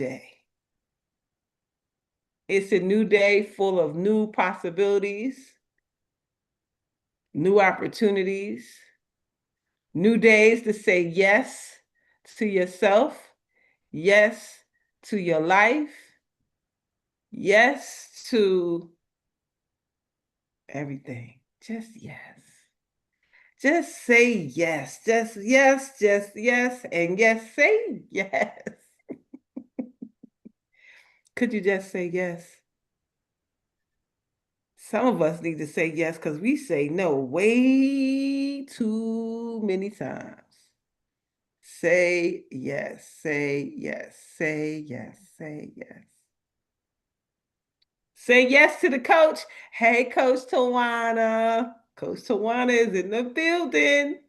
day. It's a new day full of new possibilities, new opportunities, new days to say yes to yourself, yes to your life, yes to everything. Just yes. Just say yes. Just yes, just yes, and yes, say yes. Could you just say yes? Some of us need to say yes because we say no way too many times. Say yes, say yes, say yes, say yes. Say yes to the coach. Hey, Coach Tawana. Coach Tawana is in the building.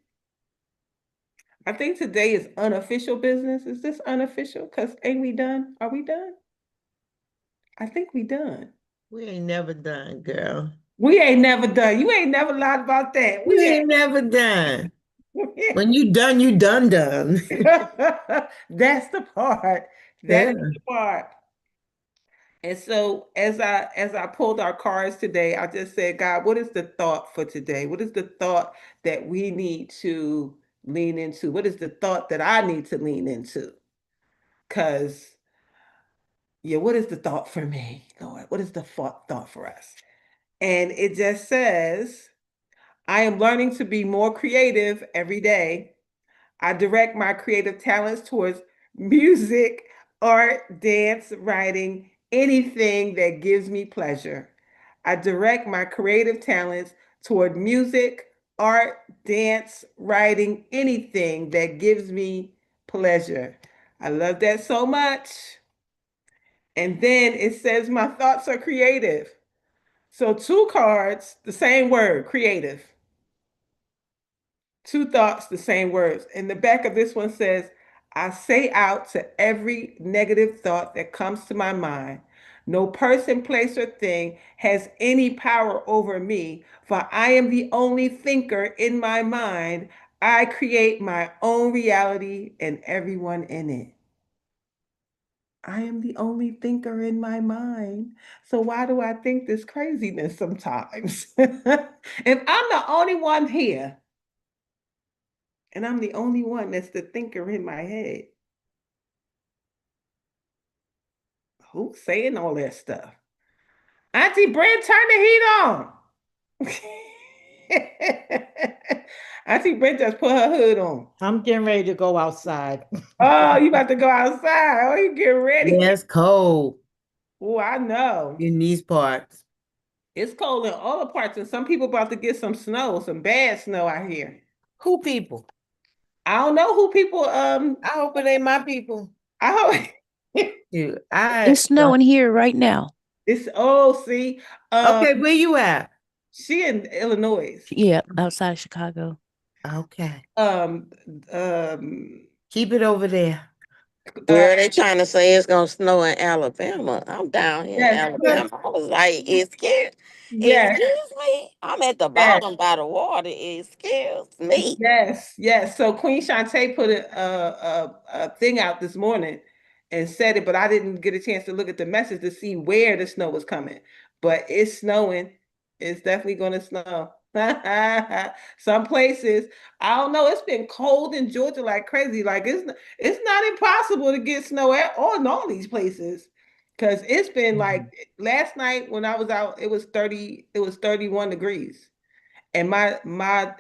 I think today is unofficial business. Is this unofficial? Because ain't we done? Are we done? I think we done. We ain't never done, girl. We ain't never done. You ain't never lied about that. We ain't never done. When you done, done. That's the part. That Yeah. is the part. And so as I pulled our cards today, I just said, God, what is the thought for today? What is the thought that we need to lean into? What is the thought that I need to lean into? Because yeah, what is the thought for me, Lord? What is the thought for us? And it just says, I am learning to be more creative every day. I direct my creative talents towards music, art, dance, writing, anything that gives me pleasure. I direct my creative talents toward music, art, dance, writing, anything that gives me pleasure. I love that so much. And then it says, my thoughts are creative. So two cards, the same word, creative. Two thoughts, the same words. And the back of this one says, I say out to every negative thought that comes to my mind. No person, place, or thing has any power over me, for I am the only thinker in my mind. I create my own reality and everyone in it. I am the only thinker in my mind. So why do I think this craziness sometimes? If I'm the only one here and I'm the only one that's the thinker in my head, who's saying all that stuff? Auntie Brent, turn the heat on. Auntie Brent just put her hood on. I'm getting ready to go outside. Oh, you about to go outside. Oh, you get ready. Yeah, it's cold Oh, I know. in these parts. It's cold in all the parts, and some people about to get some snow, some bad snow out here. Who people? I don't know who people I hope it ain't my people. I hope Dude, It's snowing here right now. it's oh see okay, where you at? she in Illinois. Yeah, outside of Chicago. Okay. Um um Keep it over there. Girl, they trying to say it's gonna snow in Alabama. I'm down here in yes, Alabama. I was like, excuse, yes, excuse me. I'm at the yes. bottom by the water. Excuse me. Yes, yes. So Queen Shantae put a thing out this morning and said it, but I didn't get a chance to look at the message to see where the snow was coming. But it's snowing. It's definitely going to snow. Some places, I don't know. It's been cold in Georgia like crazy. Like it's not impossible to get snow at all in all these places. Because it's been like last night when I was out, it was 31 degrees. And my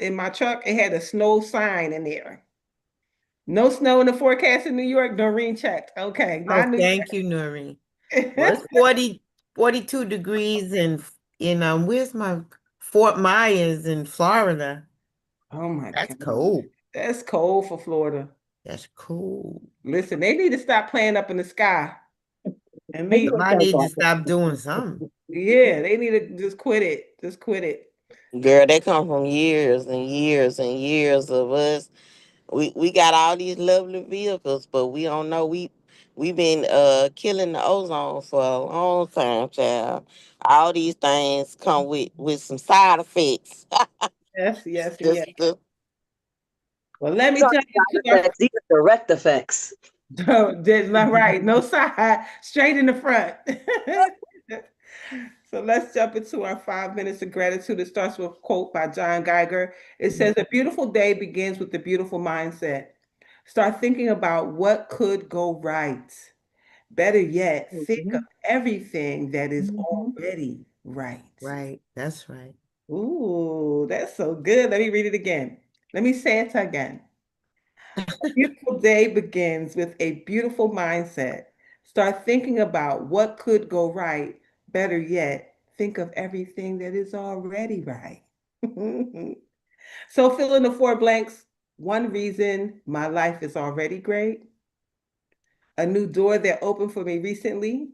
in my truck, it had a snow sign in there. No snow in the forecast in New York. Doreen checked. Okay, Oh, not New thank you, Noreen. Well, York. it's 42 degrees in where's my Fort Myers in Florida. Oh my That's God. cold. That's cold for Florida. That's cool. Listen, they need to stop playing up in the sky. And leave. I need to stop doing something. Yeah, they need to just quit it. Just quit it. Girl, they come from years and years and years of us. We got all these lovely vehicles, but we don't know we been killing the ozone for a long time, child. All these things come with some side effects. Yes, yes, and yes. Just Well, let me These aren't jump into side our effects, these are direct effects. Did my right, no side, straight in the front. So let's jump into our 5 minutes of gratitude. It starts with a quote by John Geiger. It says, "A beautiful day begins with a beautiful mindset. Start thinking about what could go right. Better yet, think of Mhm. everything that is Mhm. already right." Right. That's right. Ooh, that's so good. Let me read it again. Let me say it again. A beautiful day begins with a beautiful mindset. Start thinking about what could go right. Better yet, think of everything that is already right. So fill in the four blanks. One reason my life is already great. A new door that opened for me recently.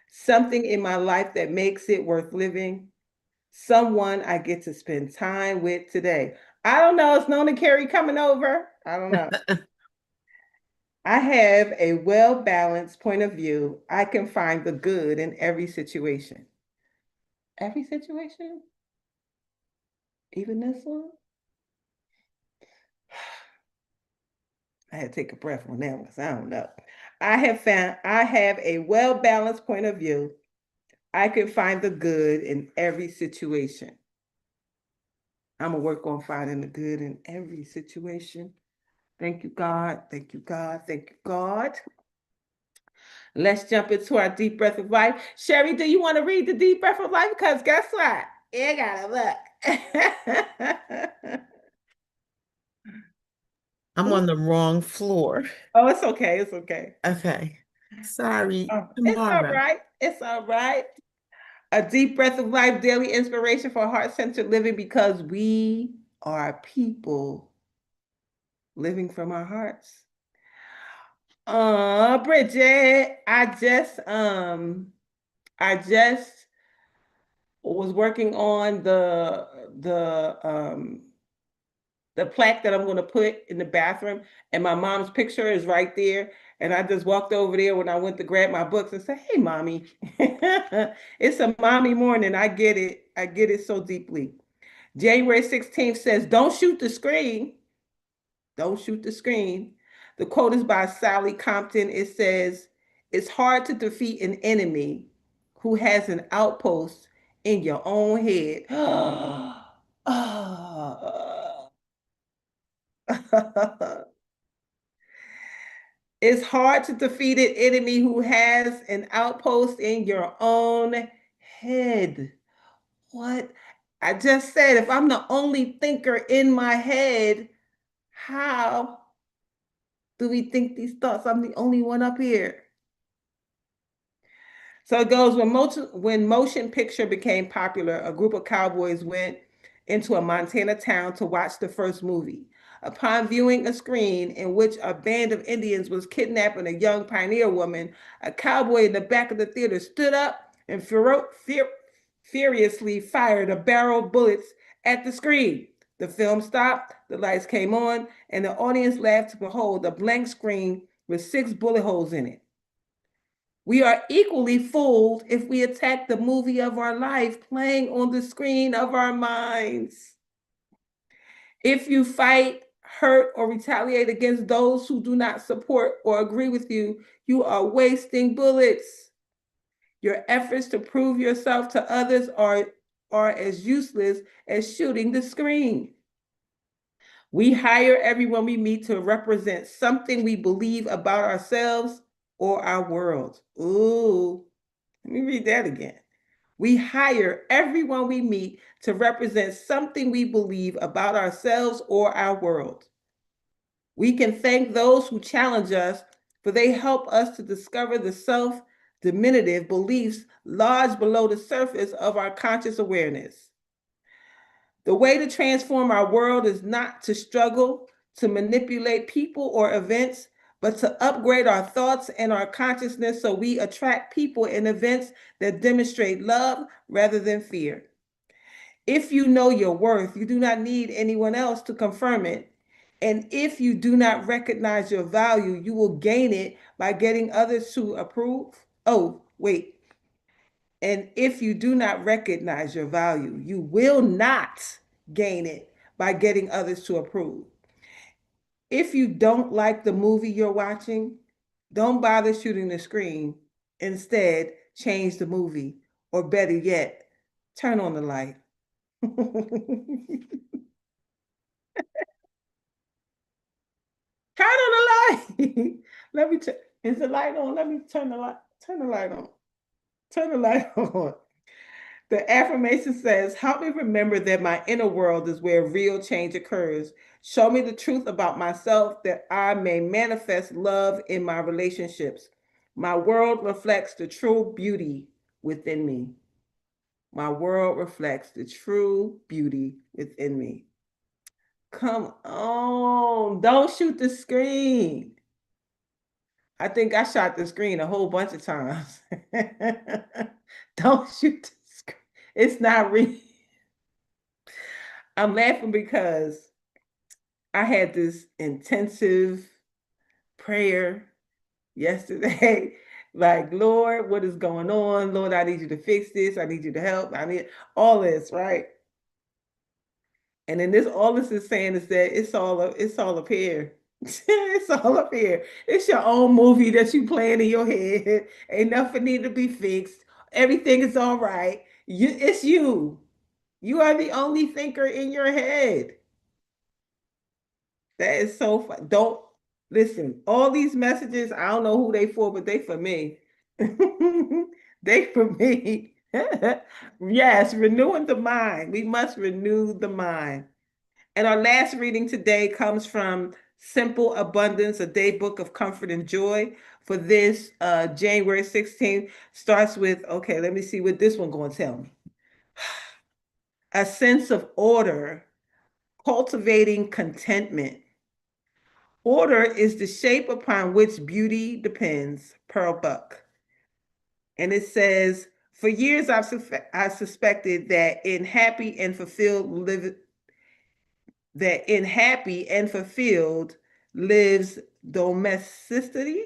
Something in my life that makes it worth living. Someone I get to spend time with today. I don't know. It's Nona Carey coming over. I don't know. I have a well balanced point of view. I can find the good in every situation. Every situation? Even this one? I had to take a breath on that one because I don't know. I have a well balanced point of view. I can find the good in every situation. I'm going to work on finding the good in every situation. Thank you, God. Thank you, God. Thank you, God. Let's jump into our deep breath of life. Sherry, do you want to read the deep breath of life? Because guess what? You gotta look. I'm on the wrong floor. Oh, it's okay. It's okay. Okay. Sorry. It's all Tomorrow. right. It's all right. A deep breath of life, daily inspiration for heart centered living because we are people living from our hearts. Bridget, I just was working on the plaque that I'm going to put in the bathroom, and my mom's picture is right there. And I just walked over there when I went to grab my books and said, "Hey, mommy, it's a mommy morning. I get it. I get it so deeply." January 16th says, "Don't shoot the screen. Don't shoot the screen." The quote is by Sally Compton. It says, "It's hard to defeat an enemy who has an outpost in your own head." It's hard to defeat an enemy who has an outpost in your own head. What? I just said, if I'm the only thinker in my head, how do we think these thoughts? I'm the only one up here. So it goes when motion picture became popular, a group of cowboys went into a Montana town to watch the first movie. Upon viewing a screen in which a band of Indians was kidnapping a young pioneer woman, a cowboy in the back of the theater stood up and furiously fired a barrel of bullets at the screen. The film stopped, the lights came on, and the audience laughed to behold a blank screen with 6 bullet holes in it. We are equally fooled if we attack the movie of our life playing on the screen of our minds. If you fight, hurt, or retaliate against those who do not support or agree with you, you are wasting bullets. Your efforts to prove yourself to others are as useless as shooting the screen. We hire everyone we meet to represent something we believe about ourselves or our world. Ooh, let me read that again. We hire everyone we meet to represent something we believe about ourselves or our world. We can thank those who challenge us, for they help us to discover the self diminutive beliefs lodged below the surface of our conscious awareness. The way to transform our world is not to struggle to manipulate people or events, but to upgrade our thoughts and our consciousness so we attract people and events that demonstrate love rather than fear. If you know your worth, you do not need anyone else to confirm it. And if you do not recognize your value, you will gain it by getting others to approve. Oh, wait. And if you do not recognize your value, you will not gain it by getting others to approve. If you don't like the movie you're watching, don't bother shooting the screen. Instead, change the movie, or better yet, turn on the light. Turn on the light. Let me turn. Is the light on? Let me turn the light. Turn the light on. Turn the light on. The affirmation says, help me remember that my inner world is where real change occurs. Show me the truth about myself that I may manifest love in my relationships. My world reflects the true beauty within me. My world reflects the true beauty within me. Come on, don't shoot the screen. I think I shot the screen a whole bunch of times. Don't shoot the screen. It's not real. I'm laughing because I had this intensive prayer yesterday. Like, Lord, what is going on? Lord, I need you to fix this. I need you to help. I need all this, right? And then all this is saying is that it's all up here. It's all up here. It's your own movie that you playing in your head. Ain't nothing need to be fixed. Everything is all right. It's you. You are the only thinker in your head. That is so fun. Don't listen. All these messages, I don't know who they for, but they for me. They for me. Yes, renewing the mind. We must renew the mind. And our last reading today comes from Simple Abundance, a day book of comfort and joy. For this, January 16th starts with, okay, let me see what this one going to tell me. A sense of order, cultivating contentment. Order is the shape upon which beauty depends. Pearl Buck. And it says, for years I suspected that in happy and fulfilled lives domesticity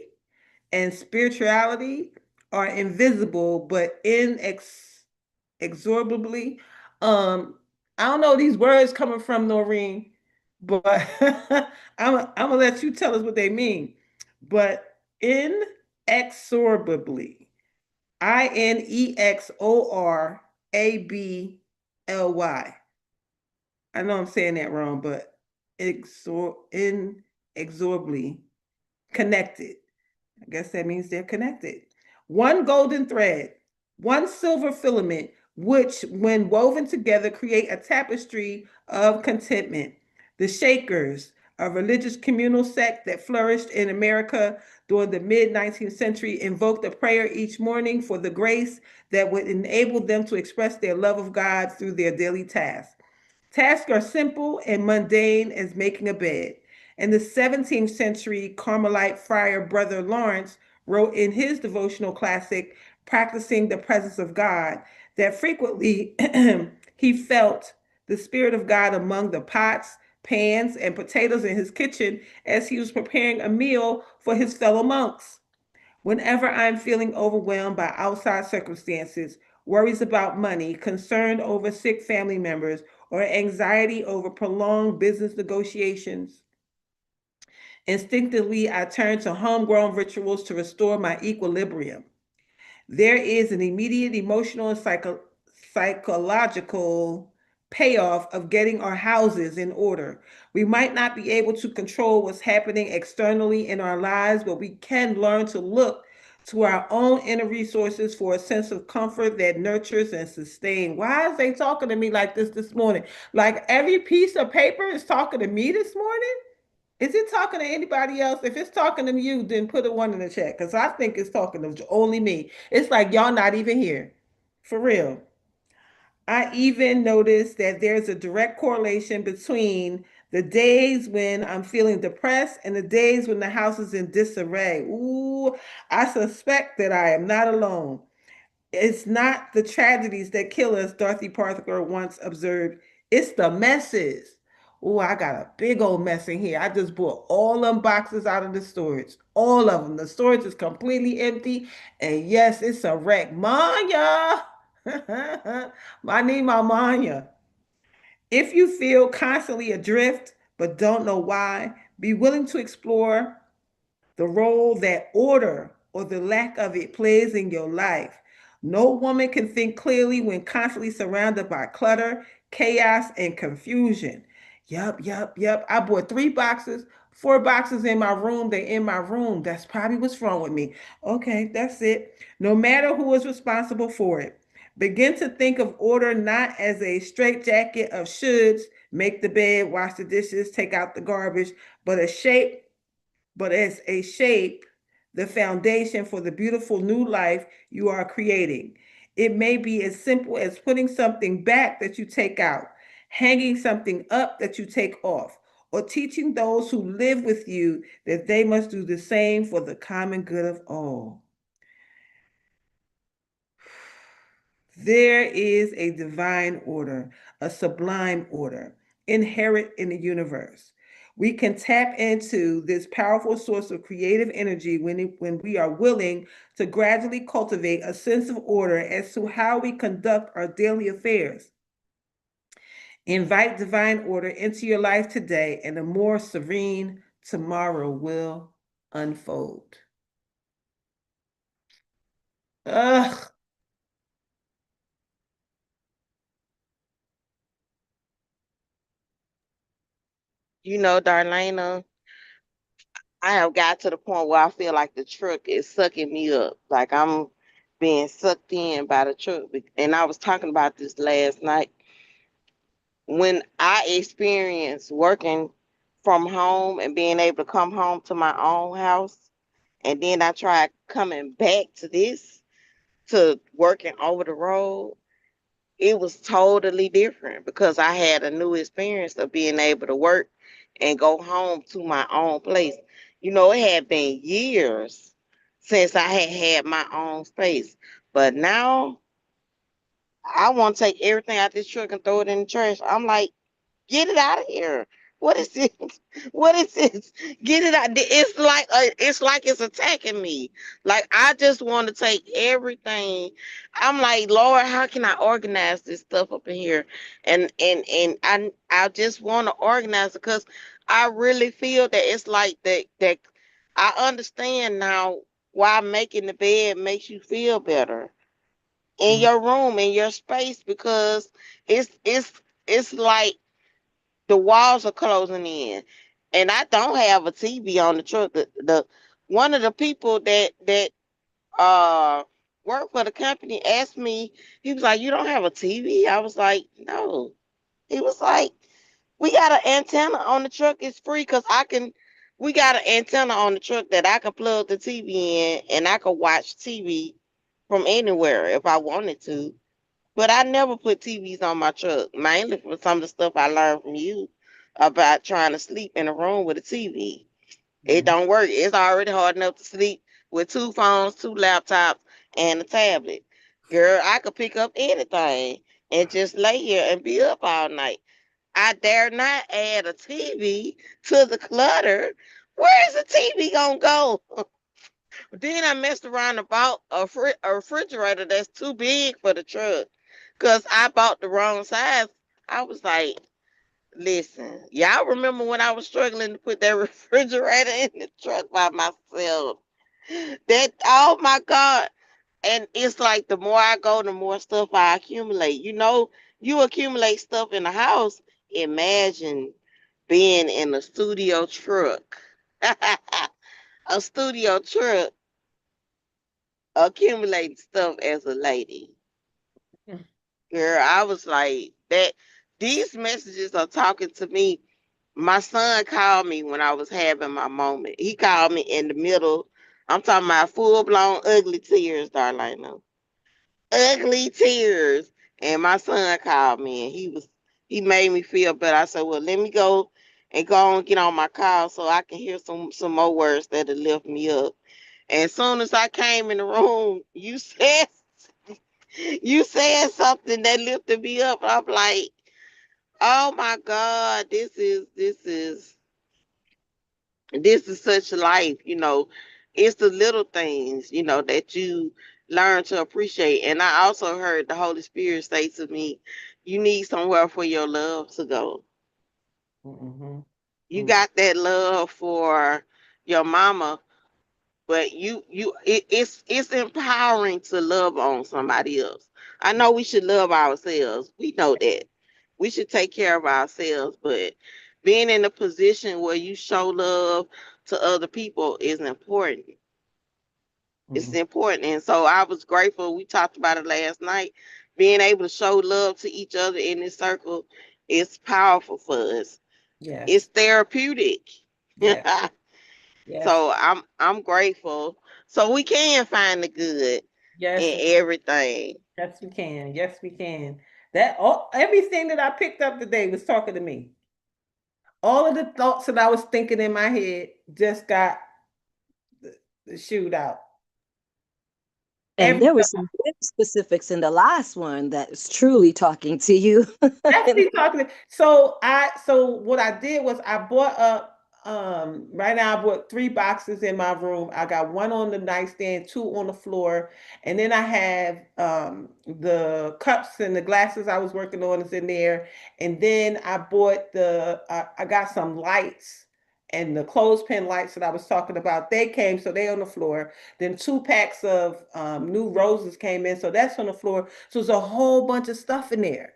and spirituality are invisible but inexorably. I don't know these words coming from Noreen, but I'm gonna let you tell us what they mean. But inexorably, Inexorably. I know I'm saying that wrong, but inexorably connected. I guess that means they're connected. One golden thread, one silver filament, which, when woven together, create a tapestry of contentment. The Shakers, a religious communal sect that flourished in America during the mid-19th century, invoked a prayer each morning for the grace that would enable them to express their love of God through their daily tasks. Tasks are simple and mundane as making a bed. In the 17th century, Carmelite friar Brother Lawrence wrote in his devotional classic, Practicing the Presence of God, that frequently he felt the Spirit of God among the pots, pans, and potatoes in his kitchen as he was preparing a meal for his fellow monks. Whenever I'm feeling overwhelmed by outside circumstances, worries about money, concern over sick family members, or anxiety over prolonged business negotiations, instinctively I turn to homegrown rituals to restore my equilibrium. There is an immediate emotional and psychological payoff of getting our houses in order. We might not be able to control what's happening externally in our lives, but we can learn to look to our own inner resources for a sense of comfort that nurtures and sustains. Why is they talking to me like this morning? Like every piece of paper is talking to me this morning? Is it talking to anybody else? If it's talking to you, then put a one in the chat because I think it's talking to only me. It's like y'all not even here. For real. I even noticed that there's a direct correlation between the days when I'm feeling depressed and the days when the house is in disarray. Ooh, I suspect that I am not alone. It's not the tragedies that kill us, Dorothy Parker once observed. It's the messes. Oh, I got a big old mess in here. I just brought all them boxes out of the storage. All of them. The storage is completely empty. And yes, it's a wreck. Manya. I need my Manya. If you feel constantly adrift but don't know why, Be willing to explore the role that order or the lack of it plays in your life. No woman can think clearly when constantly surrounded by clutter, chaos, and confusion. Yup. I bought 3 boxes, 4 boxes in my room. They in my room. That's probably what's wrong with me. Okay, that's it. No matter who is responsible for it. Begin to think of order not as a straitjacket of shoulds, make the bed, wash the dishes, take out the garbage, but a shape but as a shape, the foundation for the beautiful new life you are creating. It may be as simple as putting something back that you take out, hanging something up that you take off, or teaching those who live with you that they must do the same for the common good of all. There is a divine order, a sublime order, inherent in the universe. We can tap into this powerful source of creative energy when we are willing to gradually cultivate a sense of order as to how we conduct our daily affairs. Invite divine order into your life today, and a more serene tomorrow will unfold. Ugh. You know, Darlena, I have got to the point where I feel like the truck is sucking me up. Like I'm being sucked in by the truck. And I was talking about this last night. When I experienced working from home and being able to come home to my own house, and then I tried coming back to this, to working over the road, it was totally different because I had a new experience of being able to work and go home to my own place. You know, it had been years since I had had my own space, but now I want to take everything out this truck and throw it in the trash. I'm like, get it out of here. What is this? What is this? Get it out. It's like it's attacking me. Like I just want to take everything. I'm like, Lord, how can I organize this stuff up in here? And I just want to organize it because I really feel that it's like that I understand now why making the bed makes you feel better in Mm, your room, in your space, because it's like the walls are closing in, and I don't have a TV on the truck. The one of the people that uh work for the company asked me, he was like, "You don't have a TV?" I was like, "No." He was like, "We got an antenna on the truck. It's free because I can. We got an antenna on the truck that I can plug the TV in, and I can watch TV from anywhere if I wanted to." But I never put TVs on my truck, mainly for some of the stuff I learned from you about trying to sleep in a room with a TV. It mm, don't work. It's already hard enough to sleep with 2 phones, 2 laptops, and a tablet. Girl, I could pick up anything and just lay here and be up all night. I dare not add a TV to the clutter. Where is the TV gonna go? Then I messed around and bought a refrigerator that's too big for the truck because I bought the wrong size. I was like, listen, y'all remember when I was struggling to put that refrigerator in the truck by myself? That, oh my God. And it's like the more I go, the more stuff I accumulate. You know, you accumulate stuff in the house. Imagine being in a studio truck. A studio truck accumulating stuff as a lady. mm, Girl, I was like that. These messages are talking to me. My son called me when I was having my moment. He called me in the middle. I'm talking about full blown ugly tears, Darlene. Ugly tears. And my son called me and he made me feel better. I said, well, let me go and get on my call so I can hear some more words that'll lift me up. And as soon as I came in the room, you said something that lifted me up. I'm like, oh my God, this is such life, It's the little things, that you learn to appreciate. And I also heard the Holy Spirit say to me, you need somewhere for your love to go. mm, You got that love for your mama, but it's empowering to love on somebody else. I know we should love ourselves. We know that. We should take care of ourselves, but being in a position where you show love to other people is important. It's Mhm. important. And so I was grateful. We talked about it last night. Being able to show love to each other in this circle is powerful for us. It's Yes. therapeutic. Yes. Yes. So I'm grateful. So we can find the good Yes. in everything. Yes, we can. Yes, we can. That all everything that I picked up today was talking to me. All of the thoughts that I was thinking in my head just got shooed out. And Every there was some good specifics in the last one that is truly talking to you. And definitely talking. So what I did was I bought up right now I bought 3 boxes in my room. I got one on the nightstand, two on the floor, and then I have the cups and the glasses I was working on is in there. And then I bought I got some lights and the clothespin lights that I was talking about. They came, so they on the floor. Then 2 packs of new roses came in, so that's on the floor. So there's a whole bunch of stuff in there.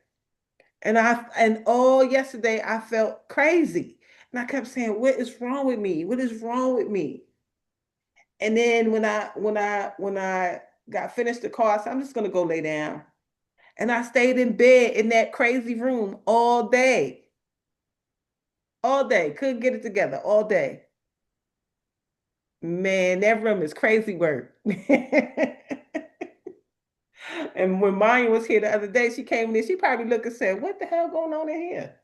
And all yesterday I felt crazy. And I kept saying, what is wrong with me? What is wrong with me? And then when I got finished the call, I said, I'm just gonna go lay down. And I stayed in bed in that crazy room all day. All day. Couldn't get it together all day. Man, that room is crazy work. And when Maya was here the other day, she came in, she probably looked and said, what the hell going on in here?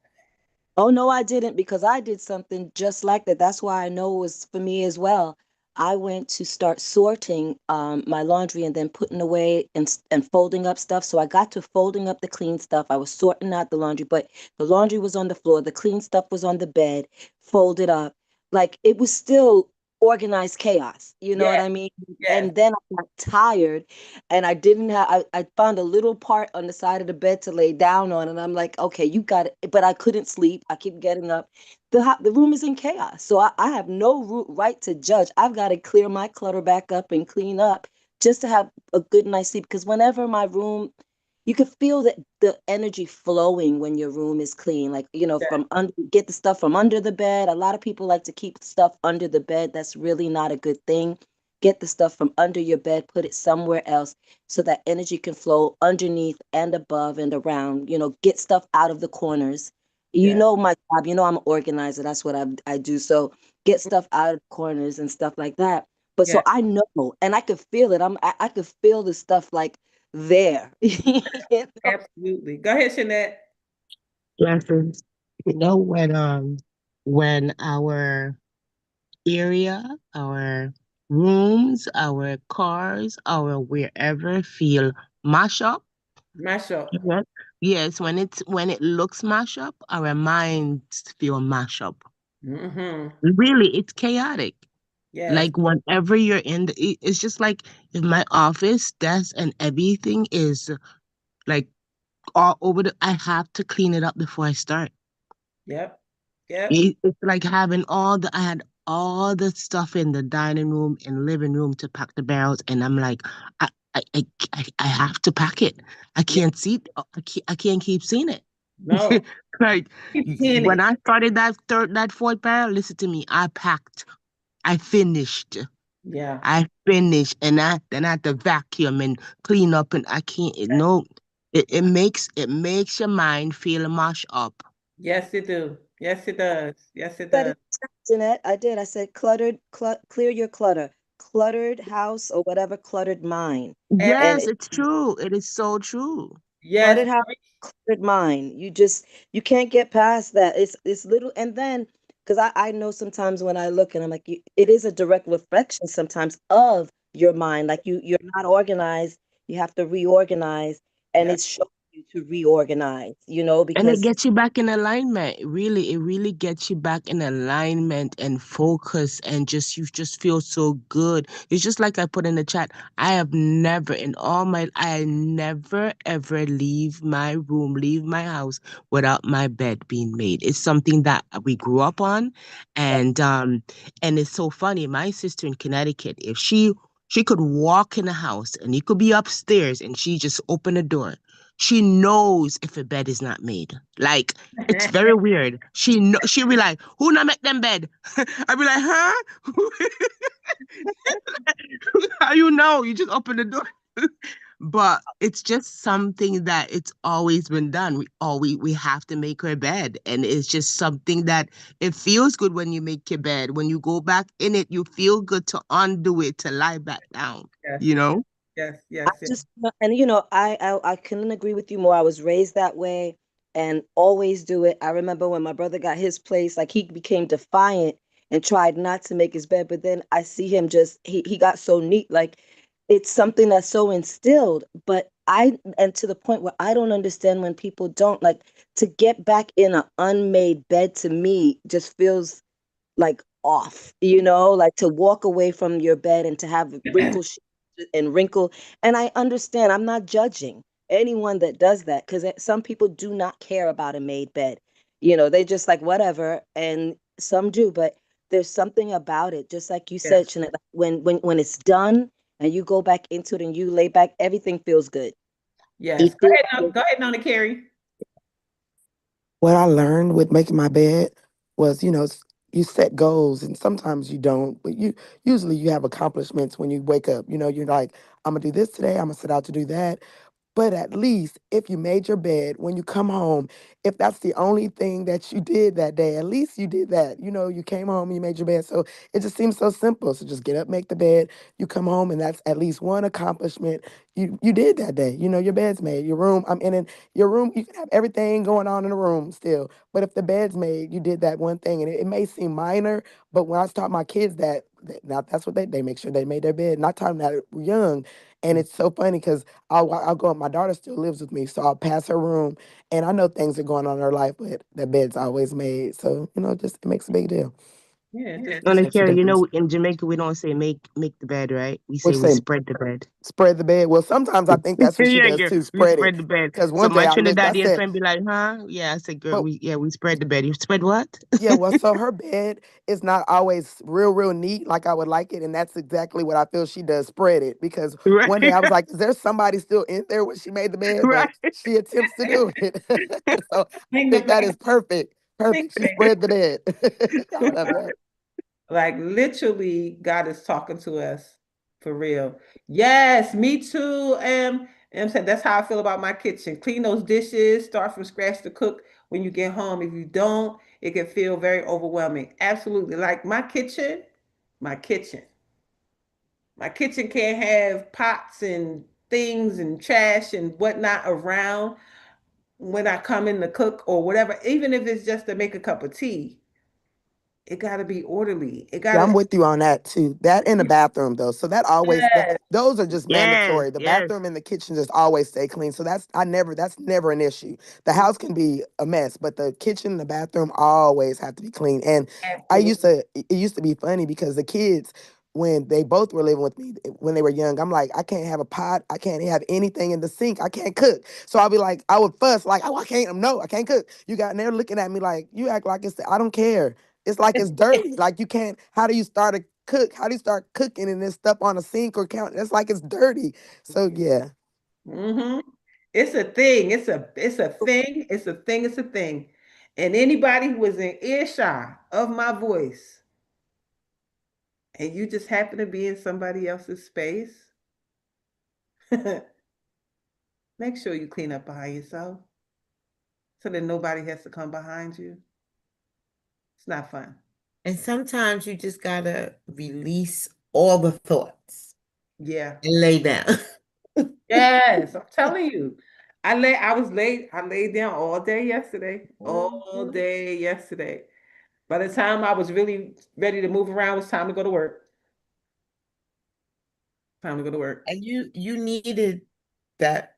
oh no, I didn't, because I did something just like that. That's why I know it was for me as well. I went to start sorting my laundry and then putting away and folding up stuff. So I got to folding up the clean stuff. I was sorting out the laundry, but the laundry was on the floor. The clean stuff was on the bed, folded up. Like it was still organized chaos. You know what Yes, I mean? yes, And then I got tired and I didn't have, I found a little part on the side of the bed to lay down on. And I'm like, okay, you got it. But I couldn't sleep. I keep getting up. The room is in chaos. So I have no right to judge. I've got to clear my clutter back up and clean up just to have a good night's sleep. Because whenever my room, you can feel that the energy flowing when your room is clean. Like, yes, from under, get the stuff from under the bed. A lot of people like to keep stuff under the bed. That's really not a good thing. Get the stuff from under your bed, put it somewhere else so that energy can flow underneath and above and around. Get stuff out of the corners. yes. My job, I'm an organizer. That's what I do. So get stuff out of the corners and stuff like that. But so Yes, I know, and I could feel it. I could feel the stuff like there. absolutely. Go ahead, Shanette. Blessings. When our area, our rooms, our cars, our wherever feel mash up. Mash up. Yes. Yes, when it looks mash up, our minds feel mash up. Mm-hmm. Really, it's chaotic. Yes, Like whenever you're it's just like if my office desk and everything is like all over I have to clean it up before I start. yep, yep. It's like having I had all the stuff in the dining room and living room to pack the barrels, and I'm like, I, I have to pack it. I Yep. can't see. I can't keep seeing it. No. Like Keep seeing when it. I started that fourth barrel, listen to me. I packed. I finished. Yeah. I finished, and then I had to vacuum and clean up, and I can't. No, it makes your mind feel mush up. Yes, it do. Yes, it does. Yes, it Said does. it, Jeanette. I did. I said clear your clutter. Cluttered house or whatever, cluttered mind. And Yes, it's true. It is so true. Yes. flooded house, cluttered mind. You can't get past that. It's little, and then because I know sometimes when I look and I'm like, it is a direct reflection sometimes of your mind. Like you're not organized. You have to reorganize, and Yep. it's showing you to reorganize, you know, And it because gets you back in alignment. It really gets you back in alignment and focus and you just feel so good. It's just like I put in the chat. I never ever leave my room, leave my house without my bed being made. It's something that we grew up on, and it's so funny. My sister in Connecticut, if she could walk in the house and you could be upstairs and she just open the door, she knows if a bed is not made. Like, it's very weird. She'll be like, "Who not make them bed?" I'll be like, "Huh? How you know? You just open the door." But it's just something that it's always been done. We have to make our bed, and it's just something that it feels good when you make your bed. When you go back in it, you feel good to undo it, to lie back down. Yes, You know? yes, I yes, yes. just, and I couldn't agree with you more. I was raised that way and always do it. I remember when my brother got his place, like he became defiant and tried not to make his bed, but then I see him just he got so neat. Like it's something that's so instilled, but and to the point where I don't understand when people don't like to get back in an unmade bed to me just feels like off, you know, like to walk away from your bed and to have wrinkle and wrinkle. And I understand, I'm not judging anyone that does that because some people do not care about a made bed. You know, they just like whatever, and some do, but there's something about it, just like you said, Yes, Jeanette, like when it's done and you go back into it and you lay back, everything feels good. yes. It Go feels ahead, good. Go ahead, Nona Carrie. What I learned with making my bed was, you set goals and sometimes you don't, but you usually you have accomplishments when you wake up. You're like, I'm gonna do this today, I'm gonna set out to do that. But at least if you made your bed when you come home, if that's the only thing that you did that day, at least you did that. You came home, you made your bed. So it just seems so simple. So just get up, make the bed, you come home, and that's at least one accomplishment you did that day. Your bed's made. Your room, I'm in it. Your room, you can have everything going on in the room still. But if the bed's made, you did that one thing. And it may seem minor, but when I taught my kids now that's what they make sure they made their bed. Not taught them that young. And it's so funny because I'll go up. My daughter still lives with me, so I'll pass her room, and I know things are going on in her life, but the bed's always made. So just it makes a big deal. Yeah, just No, Just no, makes a Carrie, difference. in Jamaica we don't say make the bed, right? We What say you we say? spread the bed. Spread the bed. Well, sometimes I think that's what she Yeah, does girl, too. we Spread it. spread the bed. Because So one day my I looked. I Trinidadian said, friend be like, "Huh?" Yeah, I said, "Girl, "But we spread the bed. You spread what?" yeah, well, so her bed is not always real neat like I would like it, and that's exactly what I feel she does. Spread it because Right, one day I was like, "Is there somebody still in there when she made the bed?" But right. she attempts to do it, so I think think that is about perfect. think Perfect. She spread the bed. I love that. like literally God is talking to us for real. Yes, me too. And I'm saying that's how I feel about my kitchen. Clean those dishes, start from scratch to cook when you get home. If you don't, it can feel very overwhelming. Absolutely. Like my kitchen. My kitchen can't have pots and things and trash and whatnot around when I come in to cook or whatever, even if it's just to make a cup of tea. It gotta be orderly. It Yeah, I'm gotta with you on that too. That in the bathroom though. So that always yes, those are just Yes, mandatory. The yes. bathroom and the kitchen just always stay clean. So that's never an issue. The house can be a mess, but the kitchen and the bathroom always have to be clean. And absolutely. it used to be funny because the kids when they both were living with me when they were young, I'm like, I can't have a pot, I can't have anything in the sink, I can't cook. So I'll be like, I would fuss like, oh, I can't, no, I can't cook. You got and they're looking at me like, you act like I don't care. It's like it's dirty. Like you can't. How do you start a cook? How do you start cooking and then stuff on a sink or count? It's like it's dirty. So yeah, Hmm. It's a thing. It's a thing. It's a thing. It's a thing. And anybody who is in earshot of my voice, and you just happen to be in somebody else's space, make sure you clean up behind yourself so that nobody has to come behind you. It's not fun. And sometimes you just gotta release all the thoughts Yeah. and lay down. Yes, I'm telling you. I was late. I laid down all day yesterday. All Mhm. day yesterday. By the time I was really ready to move around, it was time to go to work. Time to go to work. And you needed that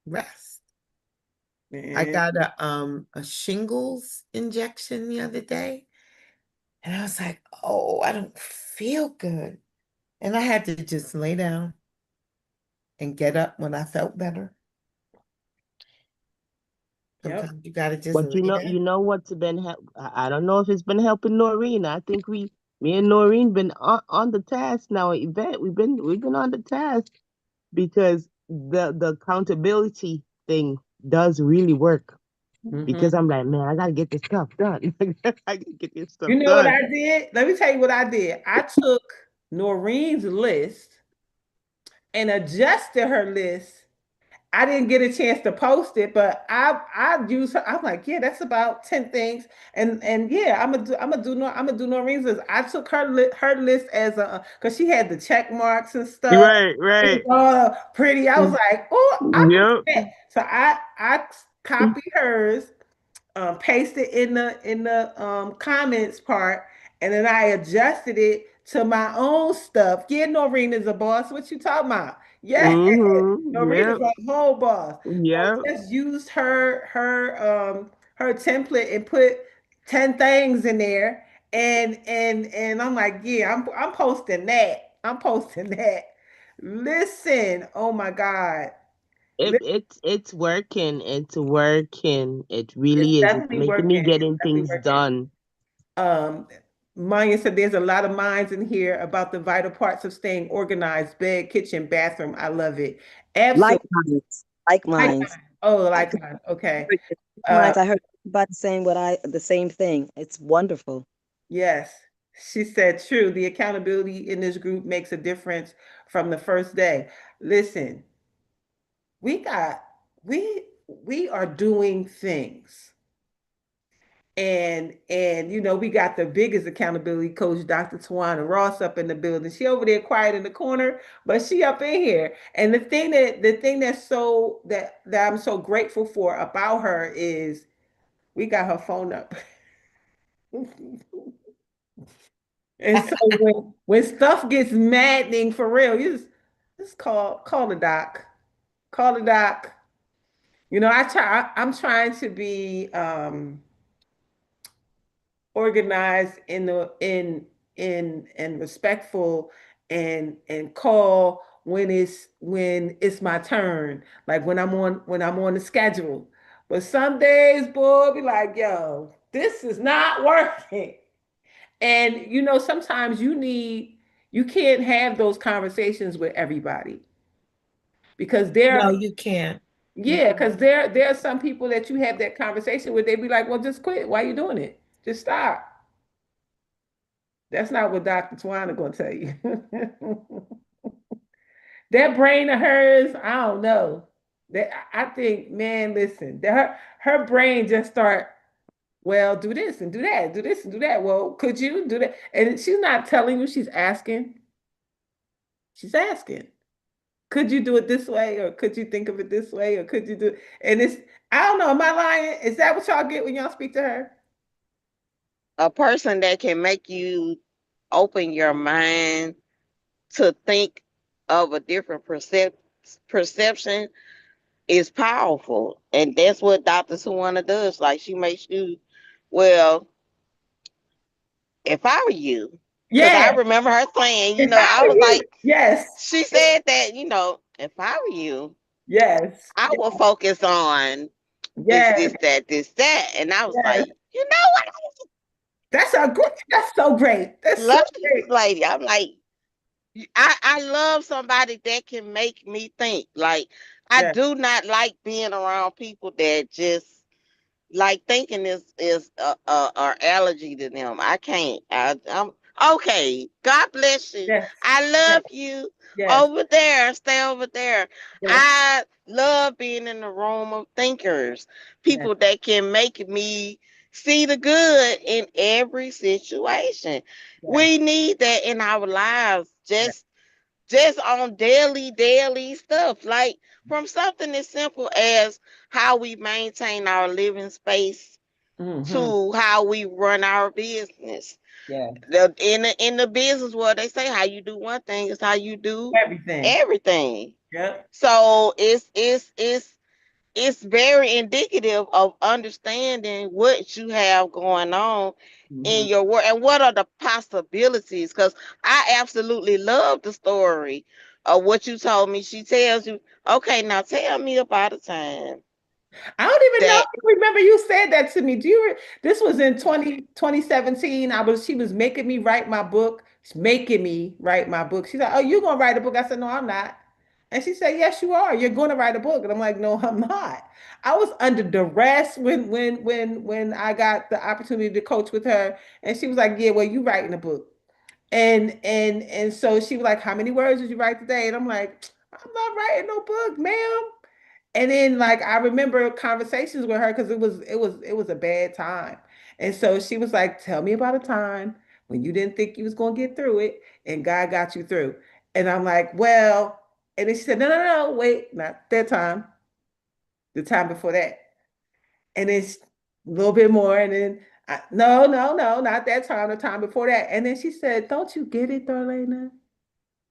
rest. I Man. got a shingles injection the other day, and I was like, "Oh, I don't feel good." And I had to just lay down and get up when I felt better. Yep. Sometimes you gotta just But lay down. you know what's been I don't know if it's been helping Noreen. I think me and Noreen been on the task now. Yvette, we've been on the task because the accountability thing does really work. Mhm. Because I'm like, man, I gotta get this stuff done. I gotta get this stuff You know what done. I did? Let me tell you what I did. I took Noreen's list and adjusted her list. I didn't get a chance to post it, but I use her. I'm like, yeah, that's about 10 things. And yeah, I'm gonna do Noreen's list. I took her list as a because she had the check marks and stuff. Right, It was right. all pretty. I was like, oh, I can do Yep. that. So I copied hers, paste it in the comments part, and then I adjusted it to my own stuff. Yeah, Noreen is a boss. What you talking about? Yeah, Mm-hmm. Noreen is Yep. a whole boss. Yep. So just used her template and put 10 things in there. And I'm like, yeah, I'm posting that. I'm posting that. Listen, oh my God. It's working. It's working. It It's really is. It's definitely making me working. It's getting definitely things working. done. Um, Maya said there's a lot of minds in here about the vital parts of staying organized, bed, kitchen, bathroom. I love it. Like Absolutely. minds. Like Like minds. mine. Oh, I like could mine. Okay. like Uh, minds. I heard everybody saying the same thing. It's wonderful. yes. She said, true. The accountability in this group makes a difference from the first day. Listen, we got we are doing things. And we got the biggest accountability coach, Dr. Tawana Ross, up in the building. She over there quiet in the corner, but she up in here. And the thing that I'm so grateful for about her is we got her phone up. And so when stuff gets maddening for real, you just call the doc. Call the doc. I'm trying to be organized in respectful and call when it's my turn, like when I'm on the schedule. But some days, boy, be like, yo, this is not working. And sometimes you can't have those conversations with everybody because No, you can't. You yeah, because there are some people that you have that conversation with, they be like, well, just quit. Why you doing it? Just stop. That's not what Dr. Twana gonna tell you. That brain of hers, I don't know. That I think, man, listen, that her brain just start, well, do this and do that, do this and do that. Well, could you do that? And she's not telling you, she's asking. She's asking. Could you do it this way? Or could you think of it this way? Or could you do and it's I don't know, am I lying? Is that what y'all get when y'all speak to her? A person that can make you open your mind to think of a different perception is powerful. And that's what Dr. Suwana does. Like she makes you, well, if I were you, because I Yeah. remember her saying, If I I were was you, like, yes. she said that, if I were you, Yes. I would focus on Yes. this, that. And I was Yes. like, you know what? That's so great. I That's so love this great. lady. I'm like, I love somebody that can make me think. Like, I Yeah. do not like being around people that just like thinking is a allergy to them. I can't. I'm okay. God bless you. Yes. I Yes. love you Yes. over there. Stay over there. Yes. I love being in the room of thinkers, Yes. people that can make me see the good in every situation. Yes. We need that in our lives. Yes. Just on daily stuff, like from something as simple as how we maintain our living space Mm-hmm. to how we run our business. Yeah. In the business world, they say how you do one thing is how you do Everything. everything. Yep. So it's it's very indicative of understanding what you have going on in Mhm. your work and what are the possibilities. Because I absolutely love the story of what you told me. She tells you, okay, now tell me about a time I don't even know that. if you remember you said that to me. This was in 2017. She was making me write my book. She's making me write my book. She's like, "Oh, you're gonna write a book?" I said, "No, I'm not." And she said, "Yes, you are. You're gonna write a book." And I'm like, "No, I'm not." I was under duress when I got the opportunity to coach with her. And she was like, "Yeah, well, you writing a book." And so she was like, "How many words did you write today?" And I'm like, "I'm not writing no book, ma'am." And then like I remember conversations with her because it was a bad time. And so she was like, "Tell me about a time when you didn't think you was gonna get through it and God got you through." And I'm like, "Well," and then she said, "No, no, no, wait, not that time, the time before that." And then a little bit more, and then no, no, no, not that time, the time before that. And then she said, "Don't you get it, Darlena?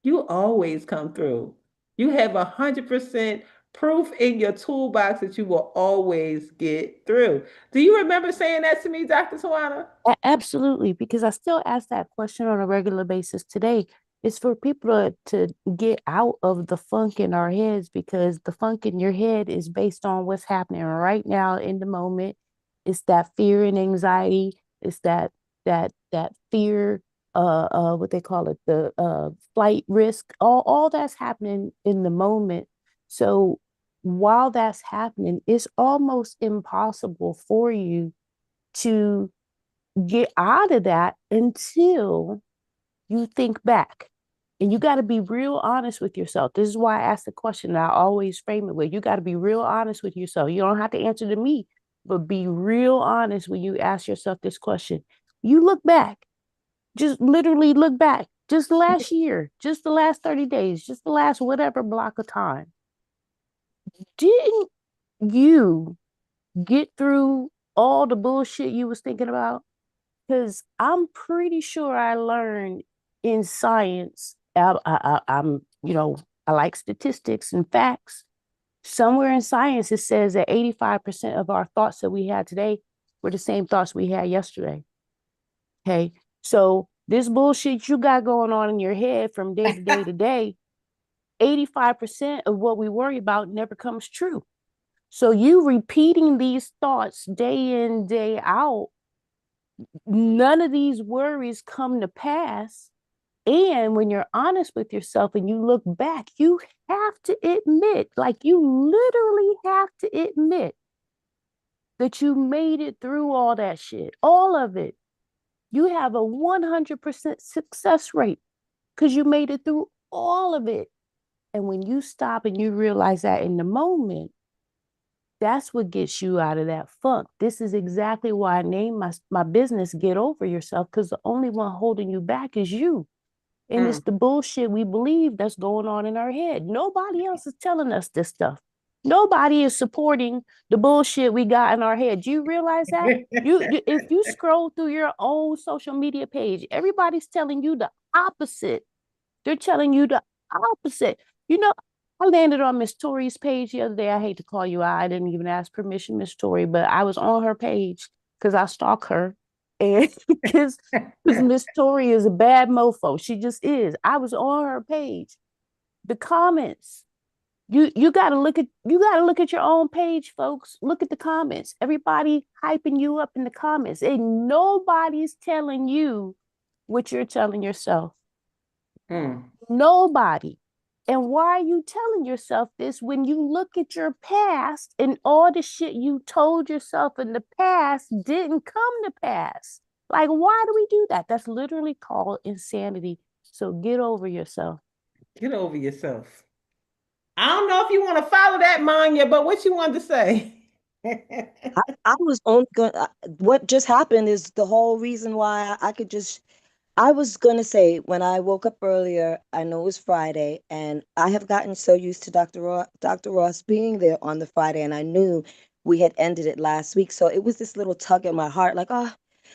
You always come through. You have 100% proof in your toolbox that you will always get through." Do you remember saying that to me, Dr. Tawana? Absolutely, because I still ask that question on a regular basis today. It's for people to get out of the funk in our heads because the funk in your head is based on what's happening right now in the moment. It's that fear and anxiety. It's that fear, what they call it, the flight risk. All that's happening in the moment. So while that's happening, it's almost impossible for you to get out of that until you think back. And you got to be real honest with yourself. This is why I ask the question. I always frame it where you got to be real honest with yourself. You don't have to answer to me, but be real honest when you ask yourself this question. You look back, just literally look back, just last year, just the last 30 days, just the last whatever block of time. Didn't you get through all the bullshit you was thinking about? Because I'm pretty sure I learned in science. I'm, I like statistics and facts. Somewhere in science, it says that 85% of our thoughts that we had today were the same thoughts we had yesterday. Okay. So this bullshit you got going on in your head from day to day to day, 85% of what we worry about never comes true. So you repeating these thoughts day in, day out, none of these worries come to pass. And when you're honest with yourself and you look back, you have to admit, like you literally have to admit that you made it through all that shit, all of it. You have a 100% success rate because you made it through all of it. And when you stop and you realize that in the moment, that's what gets you out of that funk. This is exactly why I named my business Get Over Yourself, because the only one holding you back is you. And it's Mm. the bullshit we believe that's going on in our head. Nobody else is telling us this stuff. Nobody is supporting the bullshit we got in our head. Do you realize that? If you scroll through your own social media page, everybody's telling you the opposite. They're telling you the opposite. You know, I landed on Miss Tori's page the other day. I hate to call you out. I didn't even ask permission, Miss Tori, but I was on her page because I stalk her. And because Miss Tori is a bad mofo. She just is. I was on her page. The comments. You gotta look at your own page, folks. Look at the comments. Everybody hyping you up in the comments. And nobody's telling you what you're telling yourself. Mm. Nobody. And why are you telling yourself this when you look at your past and all the shit you told yourself in the past didn't come to pass? Like, why do we do that? That's literally called insanity. So get over yourself. Get over yourself. I don't know if you want to follow that, Manya, but what you wanted to say? I was only going. What just happened is the whole reason why I could just. I was gonna say when I woke up earlier, I know it was Friday, and I have gotten so used to Dr. Ross being there on the Friday, and I knew we had ended it last week, so it was this little tug in my heart, like, oh,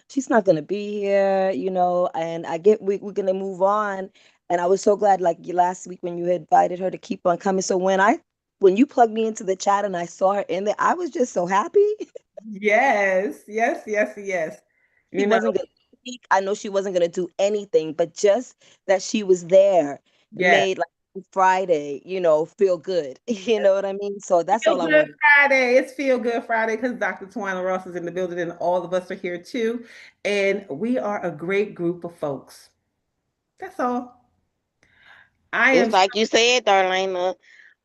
she's not gonna be here, and we're gonna move on, and I was so glad, like last week when you had invited her to keep on coming. So when I when you plugged me into the chat and I saw her in there, I was just so happy. Yes, yes, yes, yes. She You know, wasn't gonna speak. I know she wasn't gonna do anything, but just that she was there yes. made like Friday, feel good. You know what I mean? So that's Feel all I Good wanted. Friday. It's Feel Good Friday because Dr. Tawana Ross is in the building and all of us are here too. And we are a great group of folks. That's all. I am It's like you said, Darlena.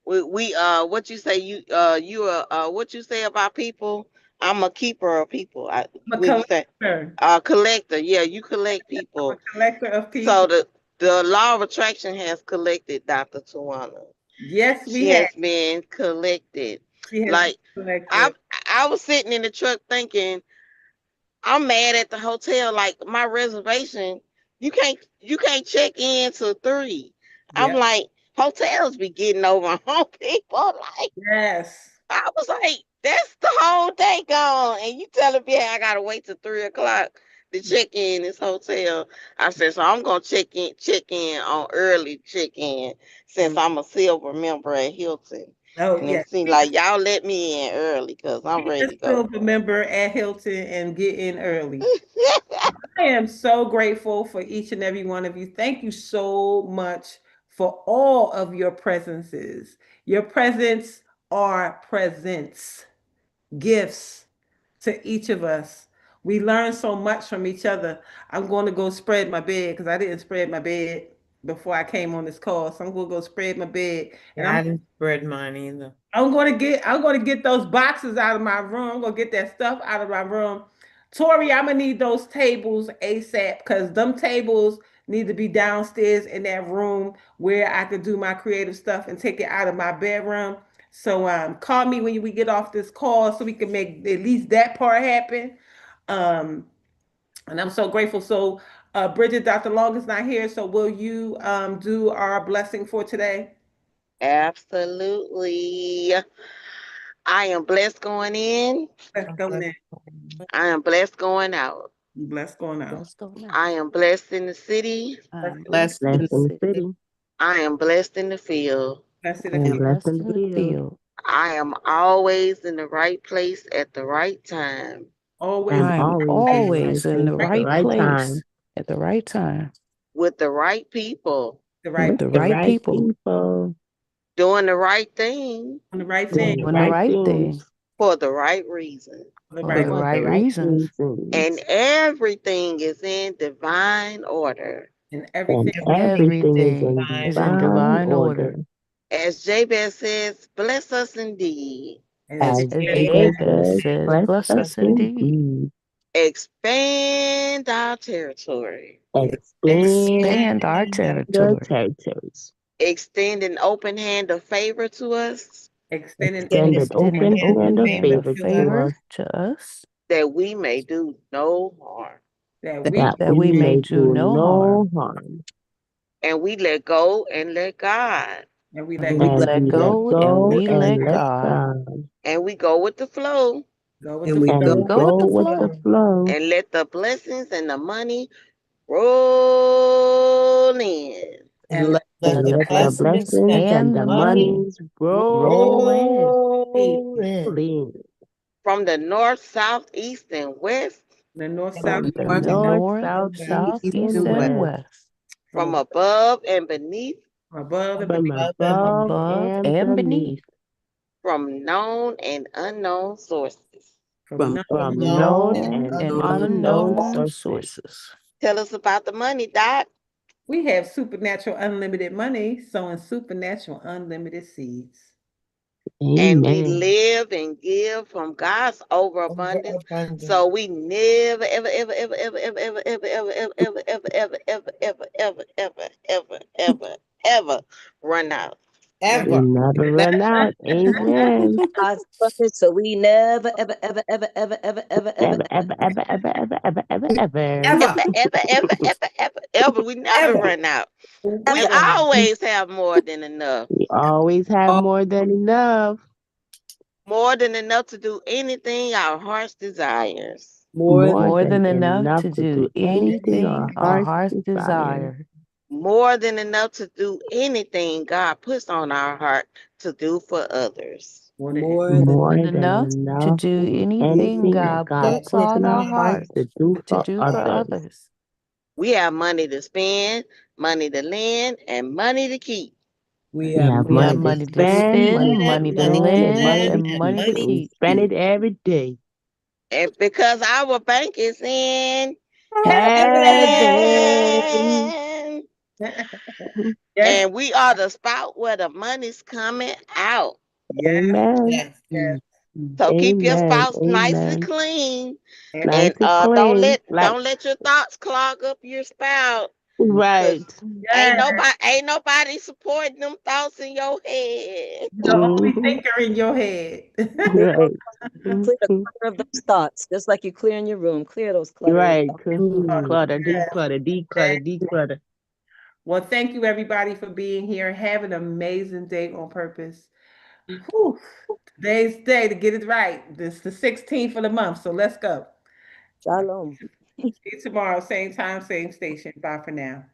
We what you say, what you say about people. I'm a keeper of people. a What you say? collector. Collector. Yeah, you collect I'm a people. collector of So people. the law of attraction has collected Dr. Tawana. Yes, we She have. has been collected. She has been Like I collected. I was sitting in the truck thinking, I'm mad at the hotel. Like my reservation, you can't check in till 3. I'm Yep. like, hotels be getting over on people. Like Yes. I was like, that's the whole day gone, and you telling me I gotta wait till 3 o'clock to check in this hotel. I said, so I'm gonna check in on early check in since I'm a silver member at Hilton. Oh, And yeah. it seemed like y'all let me in early because I'm Be a ready to go. silver member at Hilton and get in early. I am so grateful for each and every one of you. Thank you so much for all of your presences. Your presents are presents, gifts to each of us. We learn so much from each other. I'm going to go spread my bed because I didn't spread my bed before I came on this call. So I'm going to go spread my bed and Yeah, I didn't spread mine either. I'm gonna get those boxes out of my room. I'm gonna get that stuff out of my room. Tori, I'm gonna need those tables ASAP because them tables need to be downstairs in that room where I could do my creative stuff and take it out of my bedroom. So call me when we get off this call so we can make at least that part happen. Um, and I'm so grateful. So Bridget, Dr. Long is not here. So will you do our blessing for today? Absolutely. I am blessed going in. Let's go in. I am blessed going out. Bless going out. Let's go now. I am blessed in the city. I'm Blessed blessed in in the Blessed in the city. city I am blessed in the field. Blessed in the and I'm field. blessed blessed in the in the field. field. I am always in the right place at the right time. Always I'm I am always in the right always in place the at the right right place time at the right time With the right people. the right with with the the right right people people, Doing the right thing on the right thing doing the doing the right right thing things for the right reason. for the for right the for the right right reasons. And reasons. everything is in divine order. and And everything And everything is everything in divine. is in divine divine order. order. As Jabez says, bless us indeed. as As As As Jabez Jabez Jabez says, says, bless bless us us indeed. indeed. Expand our territory. Expand Expand our the territory. territories. Extend an open hand of favor to us extending Extend an Extend an open open hand of hand of favor to favor us to us that we may do no harm. that we that that we we may may do do no no harm. harm. And we let go and let God. and we and let we We go, And let let we go let go and go we and let let God. God. And we go with the flow go with and the we And And go we we go with with go the the with the flow. flow. flow. and let the blessings and the money roll in. and And let let And the let the blessings blessings and the and And the the money money monies roll in roll in. roll in From the north, south, east, and west. the north, From south, from the the from north, the north, north, south, south, east, east, east, and and and west, west, west, From from above and beneath. above and from beneath, above and above beneath, above and and beneath, beneath, From known and unknown sources. from from none from unknown known and known and and unknown unknown sources. unknown sources. sources. Tell us about the money, Doc. we have supernatural unlimited money sowing supernatural unlimited seeds. And we Amen. live and give from God's overabundance. Overabundant. So we never, ever, ever, ever, ever, ever, ever, ever, ever, ever, ever, ever, ever, ever, ever, ever, ever, ever, ever run out. Never, We Ever. never Never. run out. Amen. God's abundance, so we never, ever, ever, ever, ever, ever, ever, ever, Ever, ever. ever, ever, ever, ever, ever, ever, ever. Ever. Ever, ever, ever, ever, ever, ever. We never Ever. run out. We Ever. Ever. always have more than enough. We always have Oh, more than enough. More than enough to do anything our hearts desires. more More More than than enough enough to to do do anything our anything our hearts heart's desire. desire. more than enough to do anything God puts on our heart to do for others. More More than than enough to enough do for anything anything that God God puts puts on in our our hearts hearts to do to for do for others. others. We have money to spend, money to lend, and money to keep. we We have have We have money to money to spend, spend, money to money to Money to lend, and lend, money and to lend, and keep. money to money And we keep. spend it every day. and because our bank is in Heaven. heaven, Yes, and we are the spot where the money's coming out. yes, Amen. yes, yes. So keep your Amen. spouse nice and Amen. clean, And Nice and and don't clean. let Like, don't let your thoughts clog up your spouse. Cause right. yes, ain't nobody supporting them thoughts in your head. you're the only Hmm. thinker in your head. Right. clear the Mhm. clutter of those thoughts, just like you clear in your room. Clear those cluttery Right. thoughts. Clutter, Yes, declutter, declutter, declutter. well, thank you everybody for being here. Have an amazing day on purpose. Whew. Today's day to get it right. This is the 16th of the month, so let's go. Shalom. See you tomorrow, same time, same station. Bye for now.